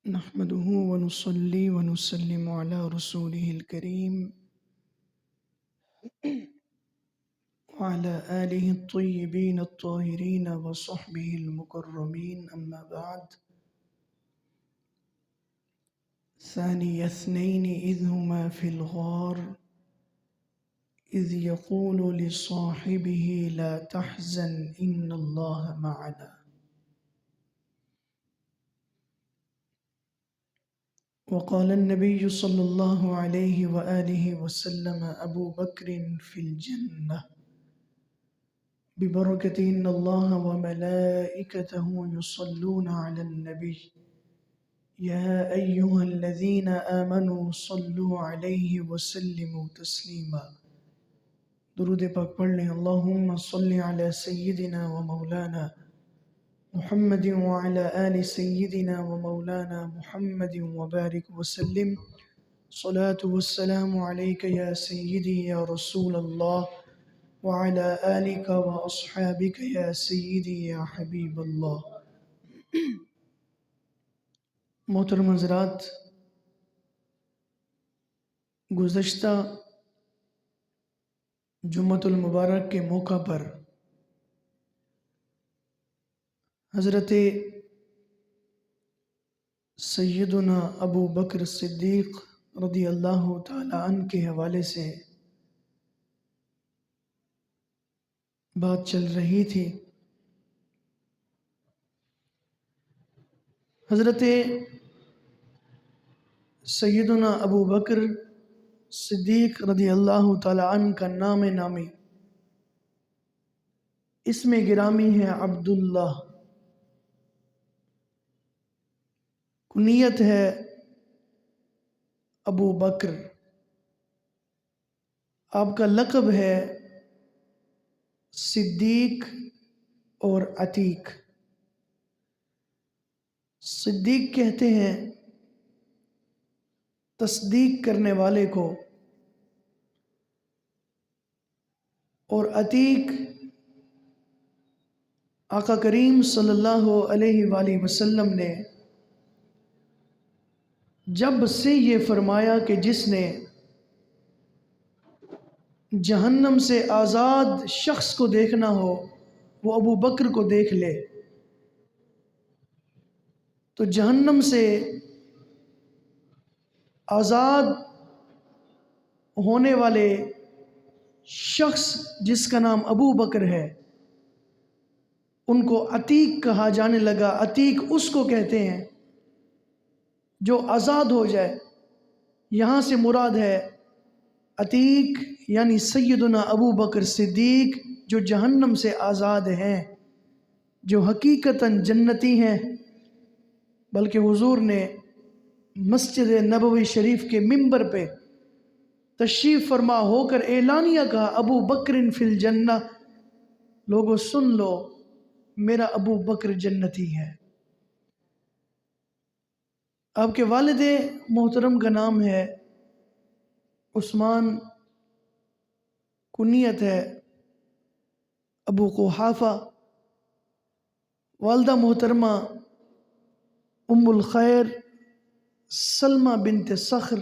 نحمده ونصلي ونسلم على رسوله الكريم وعلى آله الطيبين الطاهرين وصحبه المكرمين أما بعد. ثاني اثنين إذ هما في الغار إذ يقول لصاحبه لا تحزن إن الله معنا. وقال النبي صلى الله عليه وآله وسلم أبو بكر في الجنة ببركة إن الله وملائكته يصلون على النبي يا أيها الذين آمنوا صلوا عليه وسلموا تسليما. درود پاک پڑھ لیں. اللہم صلی علی سیدنا و مولانا محمد وعلى آل سيدنا ومولانا محمد وبارك وسلم. صلاة والسلام عليك يا سيدي يا رسول الله وعلى آلك وأصحابك يا سيدي يا حبيب الله. محترم حضرات، گزشتہ جمعۃ المبارک کے موقع پر حضرت سیدنا ابو بکر صدیق رضی اللہ تعالی عنہ کے حوالے سے بات چل رہی تھی. حضرت سیدنا ابو بکر صدیق رضی اللہ تعالی عنہ کا نام نامی، اسم گرامی ہے عبداللہ، کنیت ہے ابو بکر، آپ کا لقب ہے صدیق اور عتیق. صدیق کہتے ہیں تصدیق کرنے والے کو، اور عتیق آقا کریم صلی اللہ علیہ وآلہ وسلم نے جب سے یہ فرمایا کہ جس نے جہنم سے آزاد شخص کو دیکھنا ہو وہ ابو بکر کو دیکھ لے، تو جہنم سے آزاد ہونے والے شخص جس کا نام ابو بکر ہے ان کو عتیق کہا جانے لگا. عتیق اس کو کہتے ہیں جو آزاد ہو جائے. یہاں سے مراد ہے عتیق یعنی سیدنا ابو بکر صدیق جو جہنم سے آزاد ہیں، جو حقیقتاً جنتی ہیں. بلکہ حضور نے مسجد نبوی شریف کے منبر پہ تشریف فرما ہو کر اعلانیہ کہا ابو بکر فی الجنہ، لوگو سن لو میرا ابو بکر جنتی ہے. آپ کے والد محترم کا نام ہے عثمان، کنیت ہے ابو قحافہ، والدہ محترمہ ام الخیر سلمہ بنت صخر.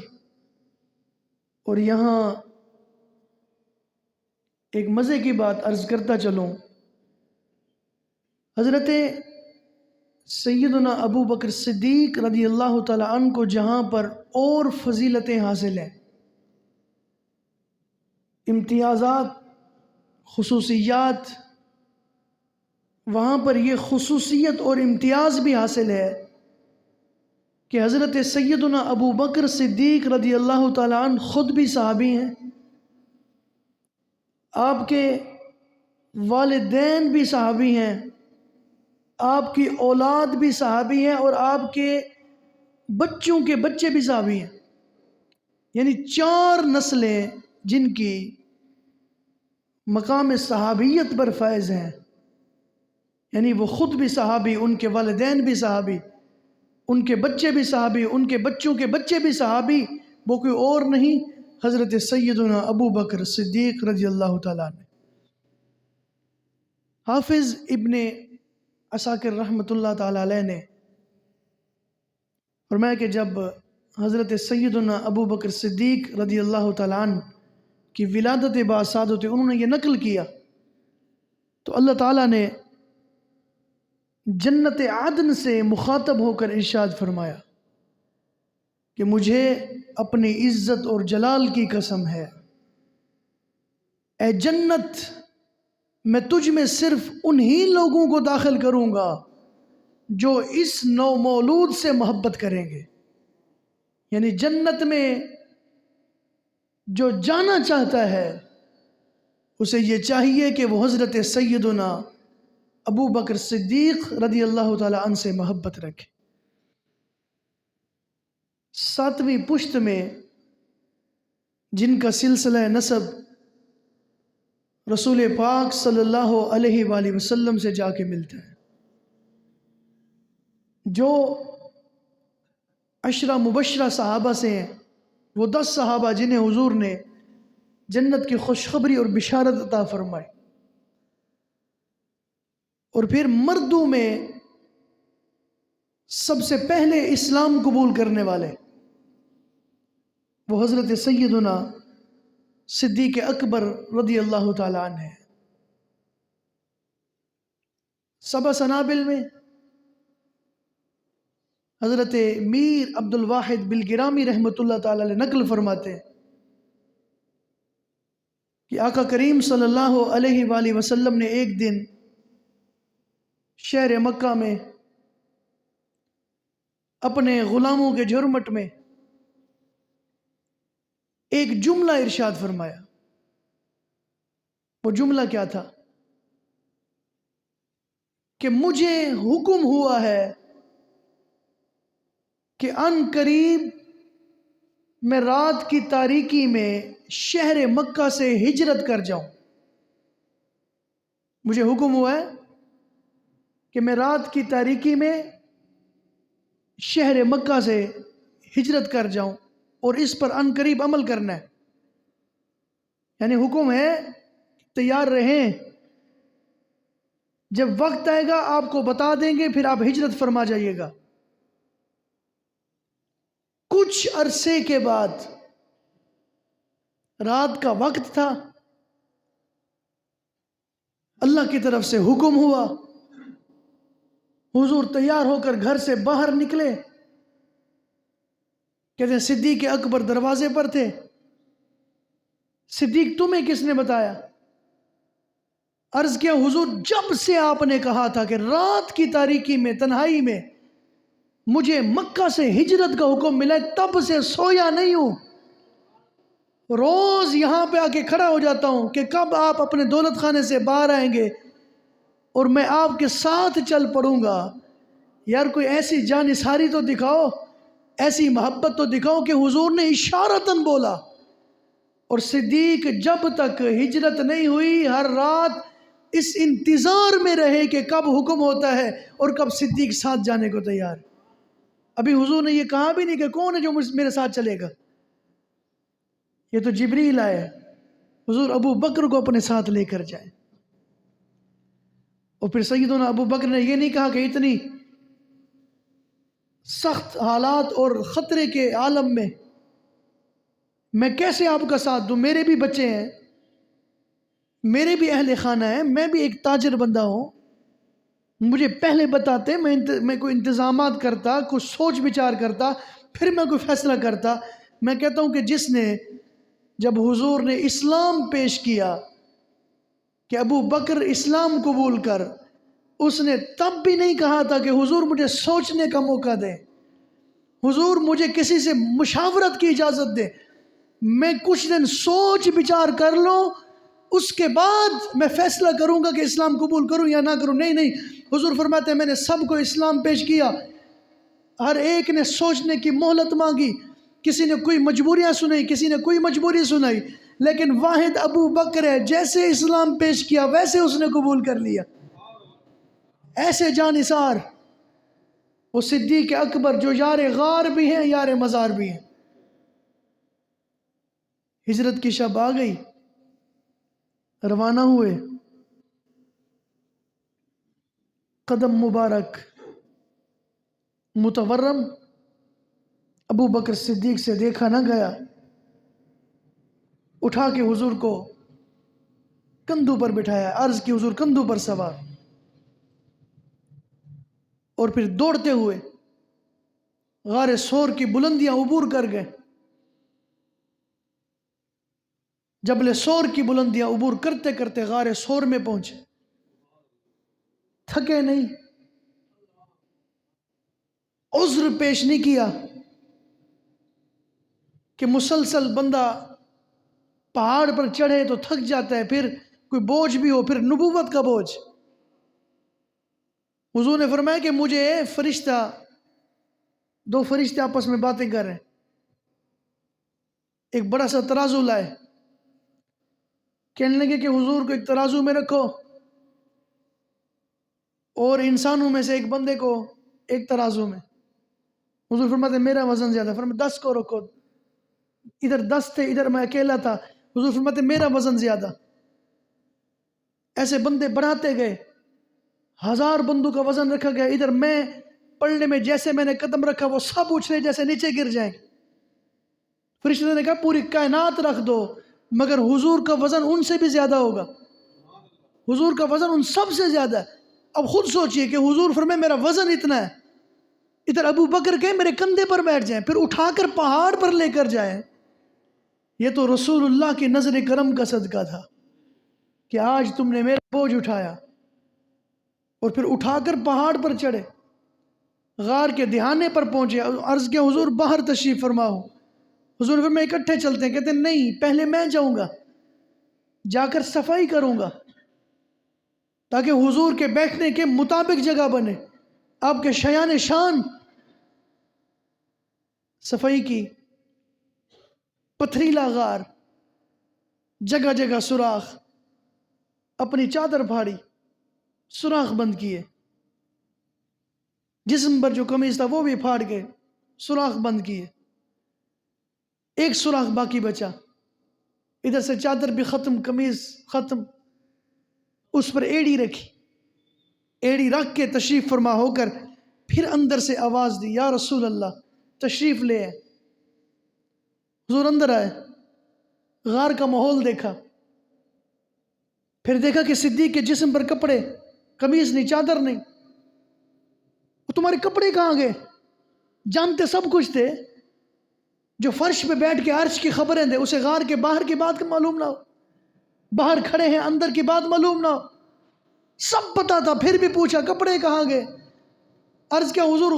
اور یہاں ایک مزے کی بات عرض کرتا چلوں، حضرت سیدنا ابو بکر صدیق رضی اللہ تعالی عنہ کو جہاں پر اور فضیلتیں حاصل ہیں، امتیازات، خصوصیات، وہاں پر یہ خصوصیت اور امتیاز بھی حاصل ہے کہ حضرت سیدنا ابو بکر صدیق رضی اللہ تعالی عنہ خود بھی صحابی ہیں، آپ کے والدین بھی صحابی ہیں، آپ کی اولاد بھی صحابی ہیں، اور آپ کے بچوں کے بچے بھی صحابی ہیں. یعنی 4 نسلیں جن کی مقام صحابیت پر فائز ہیں. یعنی وہ خود بھی صحابی، ان کے والدین بھی صحابی، ان کے بچے بھی صحابی، ان کے بچوں کے بچے بھی صحابی. وہ کوئی اور نہیں، حضرت سیدنا ابو بکر صدیق رضی اللہ تعالیٰ عنہ. حافظ ابن عساکر رحمۃ اللہ تعالیٰ علیہ نے فرمایا کہ جب حضرت سیدنا ابو بکر صدیق رضی اللہ تعالیٰ عنہ کی ولادت بعد سعادت انہوں نے یہ نقل کیا تو اللہ تعالیٰ نے جنت عدن سے مخاطب ہو کر ارشاد فرمایا کہ مجھے اپنی عزت اور جلال کی قسم ہے، اے جنت میں تجھ میں صرف انہی لوگوں کو داخل کروں گا جو اس نو مولود سے محبت کریں گے. یعنی جنت میں جو جانا چاہتا ہے اسے یہ چاہیے کہ وہ حضرت سیدنا ابو بکر صدیق رضی اللہ تعالیٰ عنہ سے محبت رکھے. 7ویں پشت میں جن کا سلسلہ نسب رسول پاک صلی اللہ علیہ وآلہ وسلم سے جا کے ملتا ہے، جو 10 مبشرہ صحابہ سے ہیں، وہ 10 صحابہ جنہیں حضور نے جنت کی خوشخبری اور بشارت عطا فرمائی. اور پھر مردوں میں سب سے پہلے اسلام قبول کرنے والے وہ حضرت سیدنا صدیق اکبر رضی اللہ تعالیٰ عنہ ہے. 7 سنابل میں حضرت میر عبد الواحد بالگرامی رحمۃ اللہ تعالیٰ علیہ نقل فرماتے ہیں کہ آقا کریم صلی اللہ علیہ وآلہ وسلم نے ایک دن شہر مکہ میں اپنے غلاموں کے جھرمٹ میں ایک جملہ ارشاد فرمایا. وہ جملہ کیا تھا کہ مجھے حکم ہوا ہے کہ ان قریب میں رات کی تاریکی میں شہر مکہ سے ہجرت کر جاؤں. مجھے حکم ہوا ہے کہ میں رات کی تاریکی میں شہر مکہ سے ہجرت کر جاؤں اور اس پر ان قریب عمل کرنا ہے. یعنی حکم ہے تیار رہیں، جب وقت آئے گا آپ کو بتا دیں گے، پھر آپ ہجرت فرما جائیے گا. کچھ عرصے کے بعد رات کا وقت تھا، اللہ کی طرف سے حکم ہوا، حضور تیار ہو کر گھر سے باہر نکلے. کہتے ہیں صدیق اکبر دروازے پر تھے. صدیق تمہیں کس نے بتایا؟ عرض کیا حضور جب سے آپ نے کہا تھا کہ رات کی تاریکی میں تنہائی میں مجھے مکہ سے ہجرت کا حکم ملا ہے، تب سے سویا نہیں ہوں. روز یہاں پہ آ کے کھڑا ہو جاتا ہوں کہ کب آپ اپنے دولت خانے سے باہر آئیں گے اور میں آپ کے ساتھ چل پڑوں گا. یار کوئی ایسی جانثاری تو دکھاؤ، ایسی محبت تو دکھاؤ کہ حضور نے اشارتاً بولا. اور صدیق جب تک ہجرت نہیں ہوئی ہر رات اس انتظار میں رہے کہ کب حکم ہوتا ہے اور کب صدیق ساتھ جانے کو تیار. ابھی حضور نے یہ کہا بھی نہیں کہ کون ہے جو میرے ساتھ چلے گا، یہ تو جبریل آئے، حضور ابو بکر کو اپنے ساتھ لے کر جائیں. اور پھر سیدنا ابو بکر نے یہ نہیں کہا کہ اتنی سخت حالات اور خطرے کے عالم میں کیسے آپ کا ساتھ دوں، میرے بھی بچے ہیں، میرے بھی اہل خانہ ہیں، میں بھی ایک تاجر بندہ ہوں، مجھے پہلے بتاتے میں کوئی انتظامات کرتا، کچھ سوچ بچار کرتا، پھر میں کوئی فیصلہ کرتا. میں کہتا ہوں کہ جس نے جب حضور نے اسلام پیش کیا کہ ابو بکر اسلام قبول کر، اس نے تب بھی نہیں کہا تھا کہ حضور مجھے سوچنے کا موقع دیں، حضور مجھے کسی سے مشاورت کی اجازت دیں، میں کچھ دن سوچ بچار کر لوں، اس کے بعد میں فیصلہ کروں گا کہ اسلام قبول کروں یا نہ کروں. نہیں، حضور فرماتے ہیں میں نے سب کو اسلام پیش کیا، ہر ایک نے سوچنے کی مہلت مانگی، کسی نے کوئی مجبوریاں سنائی، کسی نے کوئی مجبوری سنائی، لیکن واحد ابو بکر ہے، جیسے اسلام پیش کیا ویسے اس نے قبول کر لیا. ایسے جانثار وہ صدیق اکبر جو یار غار بھی ہیں یار مزار بھی ہیں. ہجرت کی شب آ گئی، روانہ ہوئے، قدم مبارک متورم ابو بکر صدیق سے دیکھا نہ گیا، اٹھا کے حضور کو کندھوں پر بٹھایا، عرض کی حضور کندھوں پر سوار، اور پھر دوڑتے ہوئے غار سور کی بلندیاں عبور کر گئے۔ جبل سور کی بلندیاں عبور کرتے کرتے غار سور میں پہنچے، تھکے نہیں، عذر پیش نہیں کیا کہ مسلسل بندہ پہاڑ پر چڑھے تو تھک جاتا ہے، پھر کوئی بوجھ بھی ہو، پھر نبوت کا بوجھ۔ حضور نے فرمایا کہ مجھے دو فرشتے آپس میں باتیں کر رہے ہیں، ایک بڑا سا ترازو لائے، کہنے لگے کہ حضور کو ایک ترازو میں رکھو اور انسانوں میں سے ایک بندے کو ایک ترازو میں۔ حضور فرماتے میرا وزن زیادہ، فرماتے 10 کو رکھو، ادھر 10 تھے، ادھر میں اکیلا تھا، حضور فرماتے میرا وزن زیادہ۔ ایسے بندے بڑھاتے گئے، 1000 بندوں کا وزن رکھا گیا، ادھر میں پڑھنے میں جیسے میں نے قدم رکھا وہ سب اچھلے جیسے نیچے گر جائیں۔ فرشتے نے کہا پوری کائنات رکھ دو مگر حضور کا وزن ان سے بھی زیادہ ہوگا، حضور کا وزن ان سب سے زیادہ ہے۔ اب خود سوچئے کہ حضور فرمائے میرا وزن اتنا ہے، ادھر ابو بکر کے میرے کندھے پر بیٹھ جائیں، پھر اٹھا کر پہاڑ پر لے کر جائیں۔ یہ تو رسول اللہ کی نظر کرم کا صدقہ تھا کہ آج تم نے میرا بوجھ اٹھایا، اور پھر اٹھا کر پہاڑ پر چڑھے، غار کے دہانے پر پہنچے، عرض کیا حضور باہر تشریف فرماؤ۔ حضور پھر میں اکٹھے چلتے ہیں، کہتے ہیں نہیں پہلے میں جاؤں گا، جا کر صفائی کروں گا تاکہ حضور کے بیٹھنے کے مطابق جگہ بنے، آپ کے شیان شان۔ صفائی کی، پتھریلا غار، جگہ جگہ سوراخ، اپنی چادر پھاڑی، سوراخ بند کیے، جسم پر جو قمیض تھا وہ بھی پھاڑ کے سوراخ بند کیے، ایک سوراخ باقی بچا، ادھر سے چادر بھی ختم، قمیض ختم، اس پر ایڑی رکھی، ایڑی رکھ کے تشریف فرما ہو کر پھر اندر سے آواز دی یا رسول اللہ تشریف لے آئے۔ حضور اندر آئے، غار کا ماحول دیکھا، پھر دیکھا کہ صدیق کے جسم پر کپڑے، قمیض نہیں، چادر نہیں، تمہارے کپڑے کہاں گئے؟ جانتے سب کچھ تھے، جو فرش پہ بیٹھ کے عرش کی خبریں دے اسے غار کے باہر کی بات معلوم نہ ہو، باہر کھڑے ہیں اندر کی بات معلوم نہ ہو، سب پتا تھا، پھر بھی پوچھا کپڑے کہاں گئے؟ عرض کیا حضور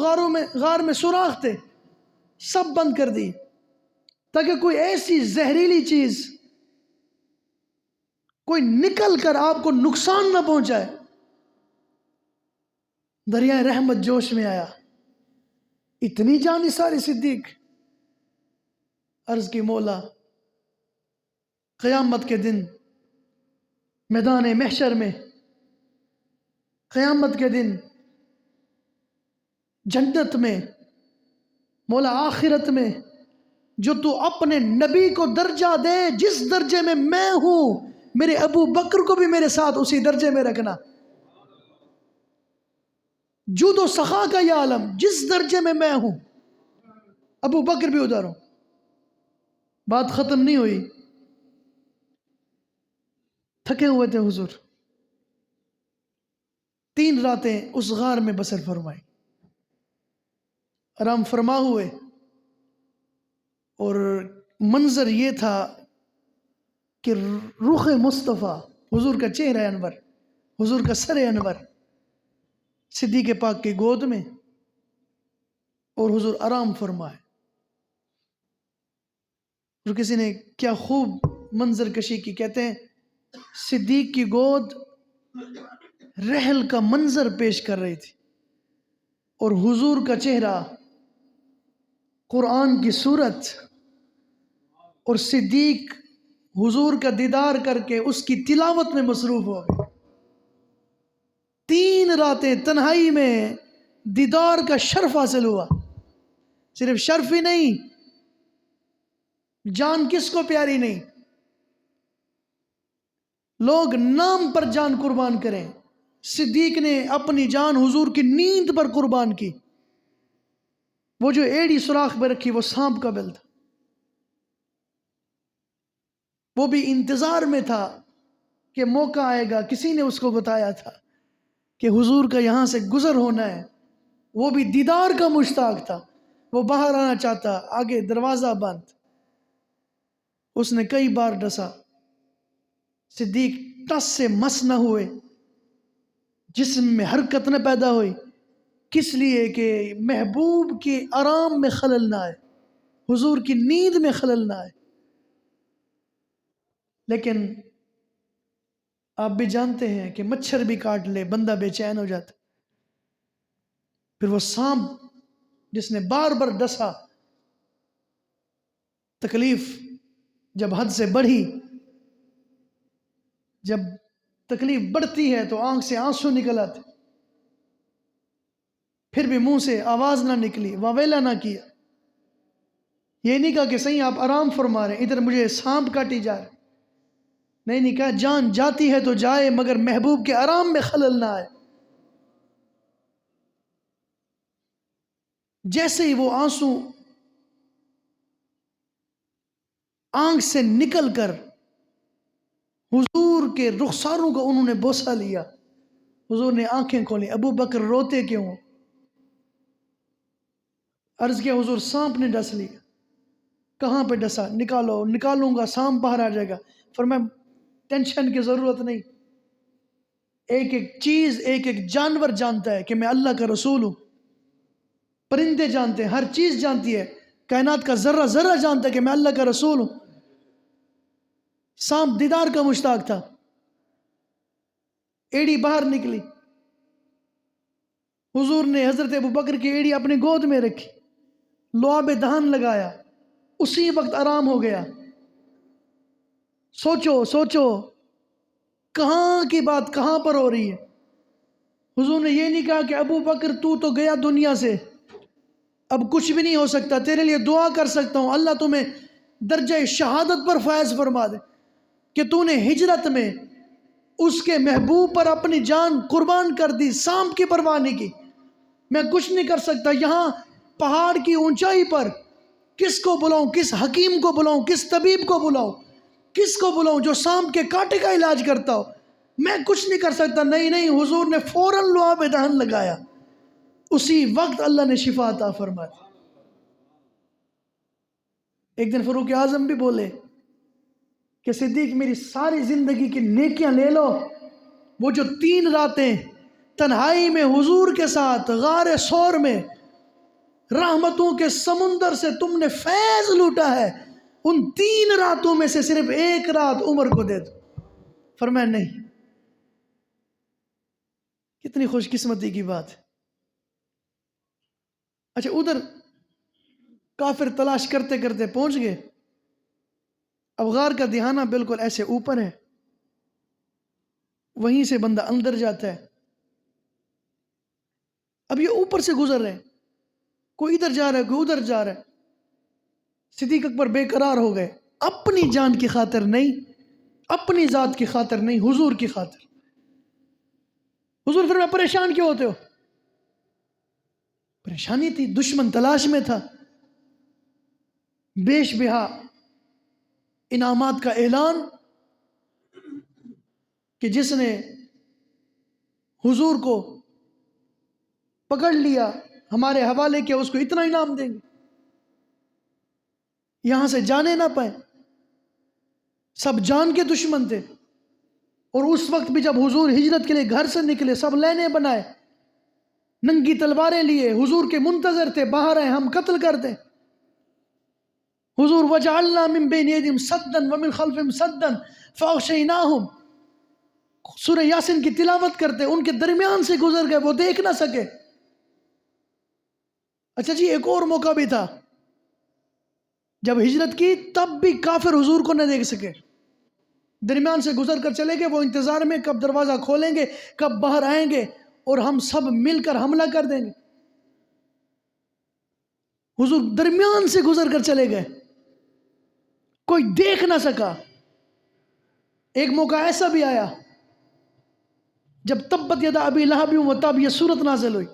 غار میں سوراخ تھے، سب بند کر دی تاکہ کوئی ایسی زہریلی چیز کوئی نکل کر آپ کو نقصان نہ پہنچائے۔ دریائے رحمت جوش میں آیا، اتنی جان نثاری صدیق۔ عرض کی مولا قیامت کے دن میدان محشر میں، قیامت کے دن جنت میں، مولا آخرت میں جو تو اپنے نبی کو درجہ دے جس درجے میں میں ہوں، میرے ابو بکر کو بھی میرے ساتھ اسی درجے میں رکھنا۔ جود و سخا کا یہ عالم جس درجے میں ہوں، ابو بکر بھی ادھر ہوں۔ بات ختم نہیں ہوئی، تھکے ہوئے تھے حضور، 3 راتیں اس غار میں بسر فرمائی، آرام فرما ہوئے، اور منظر یہ تھا کہ رخ مصطفیٰ، حضور کا چہرہ انور، حضور کا سر انور صدیق پاک کی گود میں، اور حضور آرام فرمائے۔ اور کسی نے کیا خوب منظر کشی کی، کہتے ہیں صدیق کی گود رحل کا منظر پیش کر رہی تھی، اور حضور کا چہرہ قرآن کی صورت، اور صدیق حضور کا دیدار کر کے اس کی تلاوت میں مصروف ہو گئے۔ 3 راتیں تنہائی میں دیدار کا شرف حاصل ہوا۔ صرف شرف ہی نہیں، جان کس کو پیاری نہیں، لوگ نام پر جان قربان کریں، صدیق نے اپنی جان حضور کی نیند پر قربان کی۔ وہ جو ایڑی سوراخ میں رکھی وہ سانپ کا بل تھا. وہ بھی انتظار میں تھا کہ موقع آئے گا. کسی نے اس کو بتایا تھا کہ حضور کا یہاں سے گزر ہونا ہے. وہ بھی دیدار کا مشتاق تھا. وہ باہر آنا چاہتا، آگے دروازہ بند. اس نے کئی بار ڈسا. صدیق ٹس سے مس نہ ہوئے، جسم میں حرکت نہ پیدا ہوئی. کس لیے؟ کہ محبوب کے آرام میں خلل نہ آئے، حضور کی نیند میں خلل نہ آئے. لیکن آپ بھی جانتے ہیں کہ مچھر بھی کاٹ لے بندہ بے چین ہو جاتا. پھر وہ سانپ جس نے بار بار ڈسا، تکلیف جب حد سے بڑھی، جب تکلیف بڑھتی ہے تو آنکھ سے آنسو نکل آتے، پھر بھی منہ سے آواز نہ نکلی، واویلا نہ کیا. یہ نہیں کہا کہ صحیح آپ آرام فرما رہے ہیں، ادھر مجھے سانپ کاٹی جا رہے. نہیں کہا جان جاتی ہے تو جائے مگر محبوب کے آرام میں خلل نہ آئے. جیسے ہی وہ آنسو آنکھ سے نکل کر حضور کے رخساروں کو انہوں نے بوسہ لیا، حضور نے آنکھیں کھولی. ابو بکر روتے کیوں؟ عرض کیا حضور سانپ نے ڈس لیا. کہاں پہ ڈسا؟ نکالوں گا سانپ باہر آ جائے گا. فرمایا ٹینشن کی ضرورت نہیں. ایک ایک چیز، ایک ایک جانور جانتا ہے کہ میں اللہ کا رسول ہوں. پرندے جانتے ہیں، ہر چیز جانتی ہے، کائنات کا ذرہ ذرہ جانتا ہے کہ میں اللہ کا رسول ہوں. سانپ دیدار کا مشتاق تھا. ایڑی باہر نکلی. حضور نے حضرت ابوبکر کی ایڑی اپنی گود میں رکھی، لعاب دہن لگایا، اسی وقت آرام ہو گیا. سوچو کہاں کی بات کہاں پر ہو رہی ہے. حضور نے یہ نہیں کہا کہ ابو بکر تو گیا دنیا سے، اب کچھ بھی نہیں ہو سکتا، تیرے لیے دعا کر سکتا ہوں اللہ تمہیں درجہ شہادت پر فائز فرما دے کہ تو نے ہجرت میں اس کے محبوب پر اپنی جان قربان کر دی، سانپ کی پرواہ نہیں کی. میں کچھ نہیں کر سکتا. یہاں پہاڑ کی اونچائی پر کس کو بلاؤں؟ کس حکیم کو بلاؤں؟ کس طبیب کو بلاؤں؟ کس کو بلاؤں جو سانپ کے کانٹے کا علاج کرتا ہو؟ میں کچھ نہیں کر سکتا. نہیں حضور نے فوراً لعاب دہن لگایا، اسی وقت اللہ نے شفا عطا فرما دی. ایک دن فاروق اعظم بھی بولے کہ صدیق میری ساری زندگی کی نیکیاں لے لو، وہ جو 3 راتیں تنہائی میں حضور کے ساتھ غار ثور میں رحمتوں کے سمندر سے تم نے فیض لوٹا ہے، ان 3 راتوں میں سے صرف 1 رات عمر کو دے دو. فرمایا نہیں. کتنی خوش قسمتی کی بات ہے. اچھا ادھر کافر تلاش کرتے کرتے پہنچ گئے. اب غار کا دہانہ بالکل ایسے اوپر ہے، وہیں سے بندہ اندر جاتا ہے. اب یہ اوپر سے گزر رہے ہیں، کوئی ادھر جا رہا ہے کوئی ادھر جا رہا ہے. صدیق اکبر بے قرار ہو گئے، اپنی جان کی خاطر نہیں، اپنی ذات کی خاطر نہیں، حضور کی خاطر. حضور پھر میں پریشان کیوں ہوتے ہو؟ پریشانی تھی، دشمن تلاش میں تھا. بیش بہا انعامات کا اعلان کہ جس نے حضور کو پکڑ لیا ہمارے حوالے کیا اس کو اتنا انعام دیں گے، یہاں سے جانے نہ پائیں. سب جان کے دشمن تھے. اور اس وقت بھی جب حضور ہجرت کے لیے گھر سے نکلے، سب لینے بنائے، ننگی تلواریں لیے، حضور کے منتظر تھے باہر آئے ہم قتل کر دیں. حضور وجعلنا من بین ایدہم سدا ومن خلفہم سدا فاغشیناہم، سورہ یاسین کی تلاوت کرتے، ان کے درمیان سے گزر گئے، وہ دیکھ نہ سکے. اچھا جی ایک اور موقع بھی تھا، جب ہجرت کی تب بھی کافر حضور کو نہ دیکھ سکے، درمیان سے گزر کر چلے گئے. وہ انتظار میں کب دروازہ کھولیں گے، کب باہر آئیں گے اور ہم سب مل کر حملہ کر دیں گے. حضور درمیان سے گزر کر چلے گئے، کوئی دیکھ نہ سکا. ایک موقع ایسا بھی آیا جب تبت یدا ابی لہب و تب یہ صورت نازل ہوئی.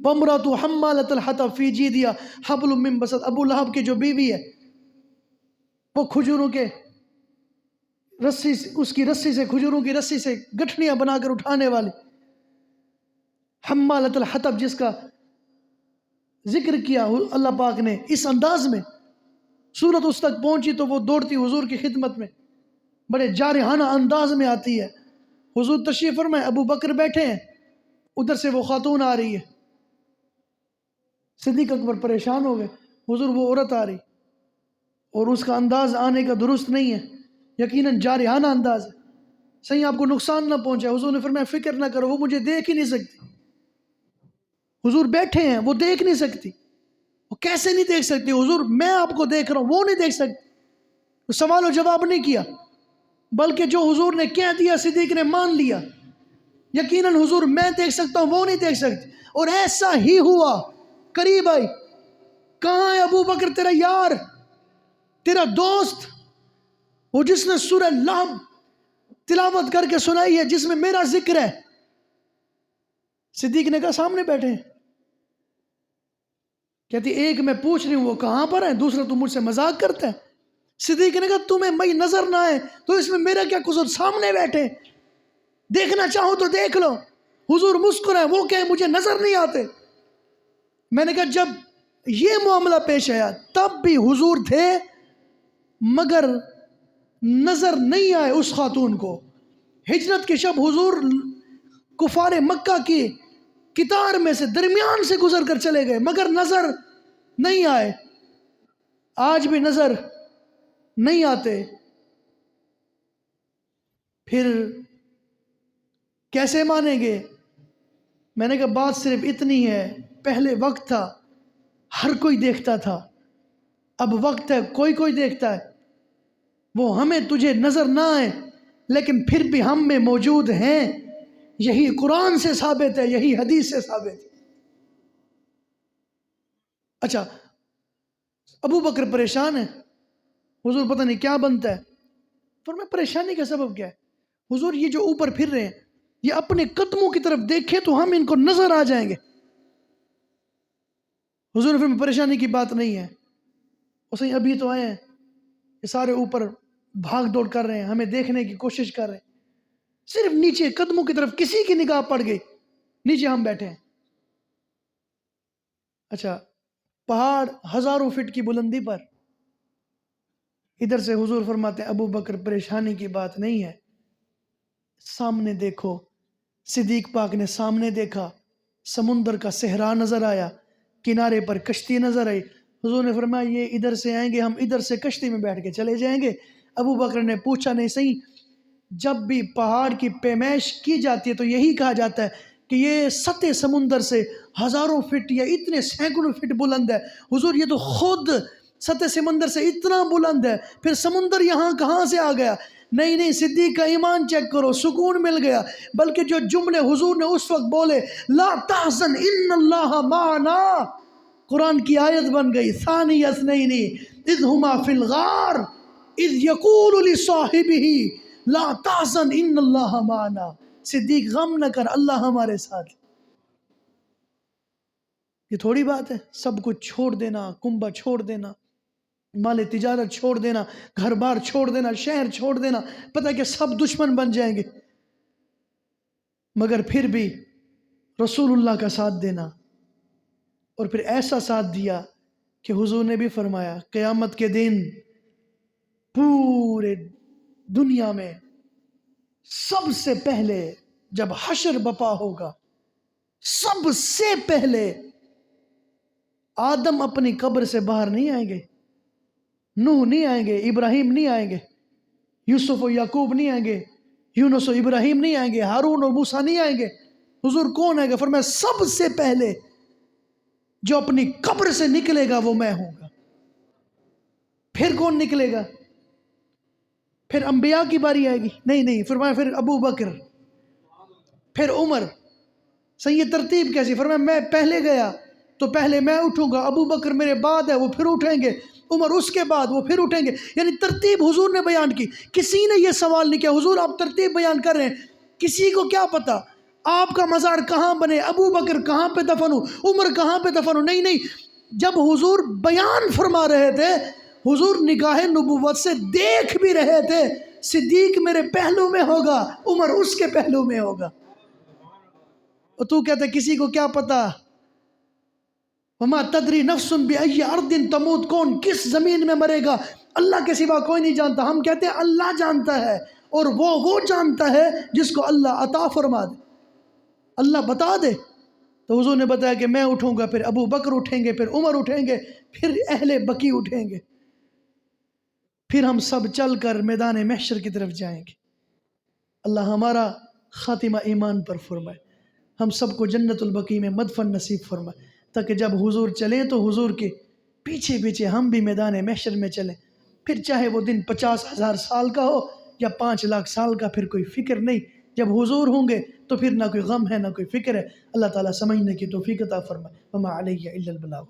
وامرأۃ حمالۃ الحطب فی جیدہا حبل من مسد، ابو لہب کی جو بیوی ہے وہ کھجوروں کے رسی سے، اس کی رسی سے، کھجوروں کی رسی سے گٹھڑیاں بنا کر اٹھانے والی، حمالۃ الحطب، جس کا ذکر کیا اللہ پاک نے اس انداز میں، صورت اس تک پہنچی تو وہ دوڑتی حضور کی خدمت میں، بڑے جارحانہ انداز میں آتی ہے. حضور تشریف فرمائے، ابو بکر بیٹھے ہیں، ادھر سے وہ خاتون آ رہی ہے. صدیق اکبر پریشان ہو گئے، حضور وہ عورت آ رہی اور اس کا انداز آنے کا درست نہیں ہے، یقیناً جارحانہ انداز ہے، صحیح آپ کو نقصان نہ پہنچے. حضور نے فرمایا فکر نہ کرو، وہ مجھے دیکھ ہی نہیں سکتی. حضور بیٹھے ہیں، وہ دیکھ نہیں سکتی. وہ کیسے نہیں دیکھ سکتی؟ حضور میں آپ کو دیکھ رہا ہوں، وہ نہیں دیکھ سکتی. سوال و جواب نہیں کیا، بلکہ جو حضور نے کہہ دیا صدیق نے مان لیا. یقیناً حضور میں دیکھ سکتا ہوں، وہ نہیں دیکھ سکتی. اور ایسا ہی ہوا. قریب آئی، کہاں ہے ابو بکر تیرا یار، تیرا دوست، وہ جس نے سورہ لہب تلاوت کر کے سنائی ہے، جس میں میرا ذکر ہے. صدیق نے کہا سامنے بیٹھے ہیں. کہتی ایک میں پوچھ رہی ہوں وہ کہاں پر ہے، دوسرا تو مجھ سے مذاق کرتا ہے. صدیق نے کہا تمہیں میں نظر نہ آئے تو اس میں میرا کیا قصور، سامنے بیٹھے، دیکھنا چاہو تو دیکھ لو. حضور مسکرائے، وہ کہے مجھے نظر نہیں آتے. میں نے کہا جب یہ معاملہ پیش آیا تب بھی حضور تھے، مگر نظر نہیں آئے اس خاتون کو. ہجرت کے شب حضور کفار مکہ کی قطار میں سے درمیان سے گزر کر چلے گئے، مگر نظر نہیں آئے. آج بھی نظر نہیں آتے. پھر کیسے مانیں گے؟ میں نے کہا بات صرف اتنی ہے، پہلے وقت تھا ہر کوئی دیکھتا تھا، اب وقت ہے کوئی کوئی دیکھتا ہے. وہ ہمیں تجھے نظر نہ آئے لیکن پھر بھی ہم میں موجود ہیں. یہی قرآن سے ثابت ہے، یہی حدیث سے ثابت ہے. اچھا، ابو بکر پریشان ہے، حضور پتہ نہیں کیا بنتا ہے. فرمایا پریشانی کا سبب کیا ہے؟ حضور یہ جو اوپر پھر رہے ہیں یہ اپنے قدموں کی طرف دیکھیں تو ہم ان کو نظر آ جائیں گے. حضور نے فرمایا پریشانی کی بات نہیں ہے، صحیح ابھی تو آئے ہیں، یہ سارے اوپر بھاگ دوڑ کر رہے ہیں، ہمیں دیکھنے کی کوشش کر رہے ہیں. صرف نیچے قدموں کی طرف کسی کی نگاہ پڑ گئی، نیچے ہم بیٹھے ہیں. اچھا، پہاڑ ہزاروں فٹ کی بلندی پر، ادھر سے حضور فرماتے ہیں ابو بکر پریشانی کی بات نہیں ہے، سامنے دیکھو. صدیق پاک نے سامنے دیکھا، سمندر کا صحرا نظر آیا، کنارے پر کشتی نظر آئی. حضور نے فرمایا یہ ادھر سے آئیں گے، ہم ادھر سے کشتی میں بیٹھ کے چلے جائیں گے. ابو بکر نے پوچھا نہیں صحیح، جب بھی پہاڑ کی پیمائش کی جاتی ہے تو یہی کہا جاتا ہے کہ یہ سطح سمندر سے ہزاروں فٹ یا اتنے سینکڑوں فٹ بلند ہے. حضور یہ تو خود سطح سمندر سے اتنا بلند ہے، پھر سمندر یہاں کہاں سے آ گیا؟ نہیں نہیں، صدیق کا ایمان چیک کرو، سکون مل گیا. بلکہ جو جملے حضور نے اس وقت بولے، لا تحزن ان اللہ معنا، قرآن کی آیت بن گئی. ثانی اثنین اذ ہما فی الغار اذ یقول لصاحبہ لا تحزن ان اللہ معنا. صدیق غم نہ کر، اللہ ہمارے ساتھ. یہ تھوڑی بات ہے سب کچھ چھوڑ دینا، کنبہ چھوڑ دینا، مال تجارت چھوڑ دینا، گھر بار چھوڑ دینا، شہر چھوڑ دینا، پتہ کہ سب دشمن بن جائیں گے، مگر پھر بھی رسول اللہ کا ساتھ دینا. اور پھر ایسا ساتھ دیا کہ حضور نے بھی فرمایا قیامت کے دن پورے دنیا میں سب سے پہلے جب حشر بپا ہوگا، سب سے پہلے آدم اپنی قبر سے باہر نہیں آئیں گے، نوح نہیں آئیں گے، ابراہیم نہیں آئیں گے، یوسف و یعقوب نہیں آئیں گے، یونس و ابراہیم نہیں آئیں گے، ہارون و موسیٰ نہیں آئیں گے. حضور کون آئے گا؟ فرمایا سب سے پہلے جو اپنی قبر سے نکلے گا وہ میں ہوں گا. پھر کون نکلے گا؟ پھر انبیاء کی باری آئے گی؟ نہیں. فرمایا پھر ابو بکر، پھر عمر. صحیح، یہ ترتیب کیسی؟ فرمایا میں پہلے گیا تو پہلے میں اٹھوں گا، ابو بکر میرے بعد ہے وہ پھر اٹھیں گے، عمر اس کے بعد وہ پھر اٹھیں گے. یعنی ترتیب حضور نے بیان کی. کسی نے یہ سوال نہیں کیا حضور آپ ترتیب بیان کر رہے ہیں، کسی کو کیا پتا آپ کا مزار کہاں بنے، ابو بکر کہاں پہ دفن ہو، عمر کہاں پہ دفن ہو، نہیں نہیں، جب حضور بیان فرما رہے تھے، حضور نگاہ نبوت سے دیکھ بھی رہے تھے، صدیق میرے پہلو میں ہوگا، عمر اس کے پہلو میں ہوگا، اور تو کہتے کسی کو کیا پتا، وما تدری نفس بأی ارض تموت، کون کس زمین میں مرے گا اللہ کے سوا کوئی نہیں جانتا. ہم کہتے ہیں اللہ جانتا ہے، اور وہ جانتا ہے جس کو اللہ عطا فرما دے، اللہ بتا دے. تو حضور نے بتایا کہ میں اٹھوں گا، پھر ابو بکر اٹھیں گے، پھر عمر اٹھیں گے، پھر اہل بقی اٹھیں گے، پھر ہم سب چل کر میدان محشر کی طرف جائیں گے. اللہ ہمارا خاتمہ ایمان پر فرمائے، ہم سب کو جنت البقیع میں مدفن نصیب فرمائے، تاکہ جب حضور چلیں تو حضور کے پیچھے پیچھے ہم بھی میدان محشر میں چلیں. پھر چاہے وہ دن 50,000 سال کا ہو یا 5,00,000 سال کا، پھر کوئی فکر نہیں. جب حضور ہوں گے تو پھر نہ کوئی غم ہے نہ کوئی فکر ہے. اللہ تعالیٰ سمجھنے کی توفیق عطا فرمائے. وما علیہ الا البلاغ.